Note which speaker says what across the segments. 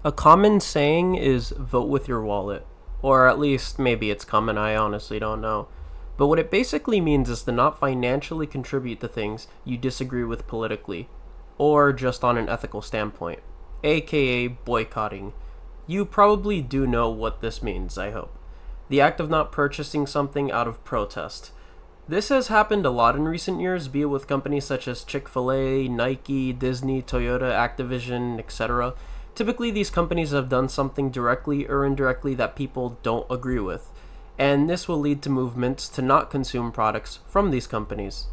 Speaker 1: A common saying is vote with your wallet. Or at least maybe it's common, I honestly don't know. But what it basically means is to not financially contribute to things you disagree with politically, or just on an ethical standpoint, aka boycotting. You probably do know what this means, I hope. The act of not purchasing something out of protest. This has happened a lot in recent years, be it with companies such as Chick-fil-A, Nike, Disney, Toyota, Activision, etc. Typically, these companies have done something directly or indirectly that people don't agree with, and this will lead to movements to not consume products from these companies.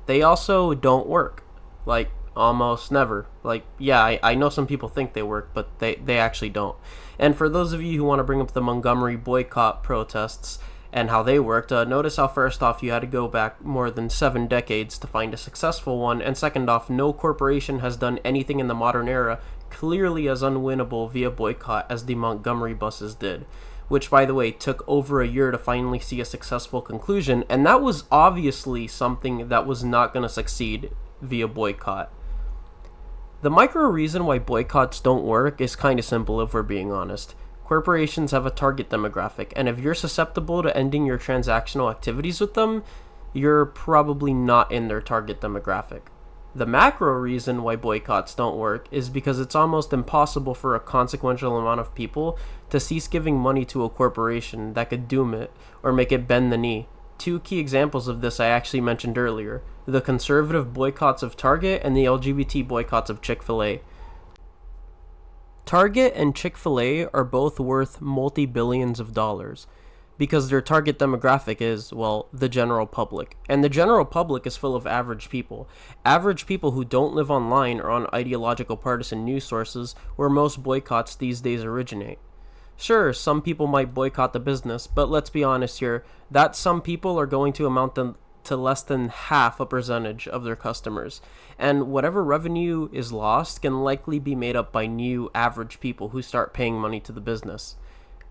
Speaker 1: They also don't work. Like, almost never. Like, yeah, I know some people think they work, but they actually don't. And for those of you who want to bring up the Montgomery boycott protests and how they worked, notice how first off you had to go back more than 7 decades to find a successful one, and second off, no corporation has done anything in the modern era clearly as unwinnable via boycott as the Montgomery buses did, which by the way took over a year to finally see a successful conclusion, and that was obviously something that was not going to succeed via boycott. The micro reason why boycotts don't work is kind of simple if we're being honest. Corporations have a target demographic, and if you're susceptible to ending your transactional activities with them, you're probably not in their target demographic. The macro reason why boycotts don't work is because it's almost impossible for a consequential amount of people to cease giving money to a corporation that could doom it or make it bend the knee. Two key examples of this I actually mentioned earlier: the conservative boycotts of Target and the LGBT boycotts of Chick-fil-A. Target and Chick-fil-A are both worth multi-billions of dollars because their target demographic is, well, the general public. And the general public is full of average people. Average people who don't live online or on ideological partisan news sources where most boycotts these days originate. Sure, some people might boycott the business, but let's be honest here, that some people are going to amount to less than half a percentage of their customers. And whatever revenue is lost can likely be made up by new average people who start paying money to the business.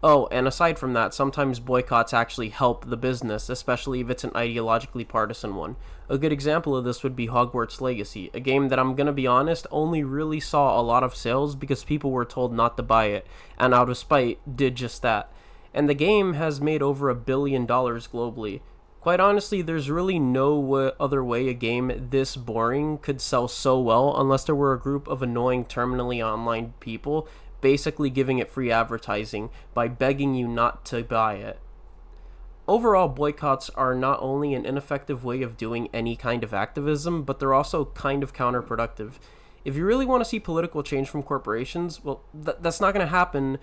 Speaker 1: Oh, and aside from that, sometimes boycotts actually help the business, especially if it's an ideologically partisan one. A good example of this would be Hogwarts Legacy, a game that I'm gonna be honest only really saw a lot of sales because people were told not to buy it, and out of spite did just that. And the game has made over $1 billion globally. Quite honestly, there's really no other way a game this boring could sell so well unless there were a group of annoying terminally online people basically giving it free advertising by begging you not to buy it. Overall, boycotts are not only an ineffective way of doing any kind of activism, but they're also kind of counterproductive. If you really want to see political change from corporations, well, that's not going to happen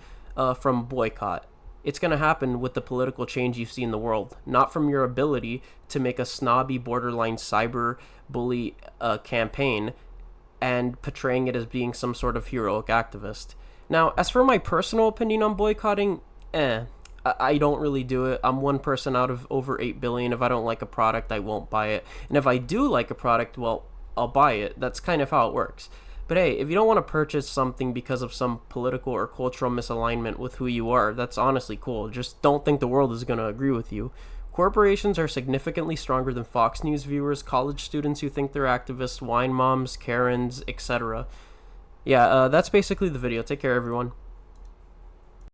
Speaker 1: from boycott. It's going to happen with the political change you see in the world, not from your ability to make a snobby, borderline cyber bully campaign and portraying it as being some sort of heroic activist. Now, as for my personal opinion on boycotting, I don't really do it. I'm one person out of over 8 billion. If I don't like a product, I won't buy it. And if I do like a product, well, I'll buy it. That's kind of how it works. But hey, if you don't want to purchase something because of some political or cultural misalignment with who you are, that's honestly cool. Just don't think the world is going to agree with you. Corporations are significantly stronger than Fox News viewers, college students who think they're activists, wine moms, Karens, etc. Yeah, that's basically the video. Take care, everyone.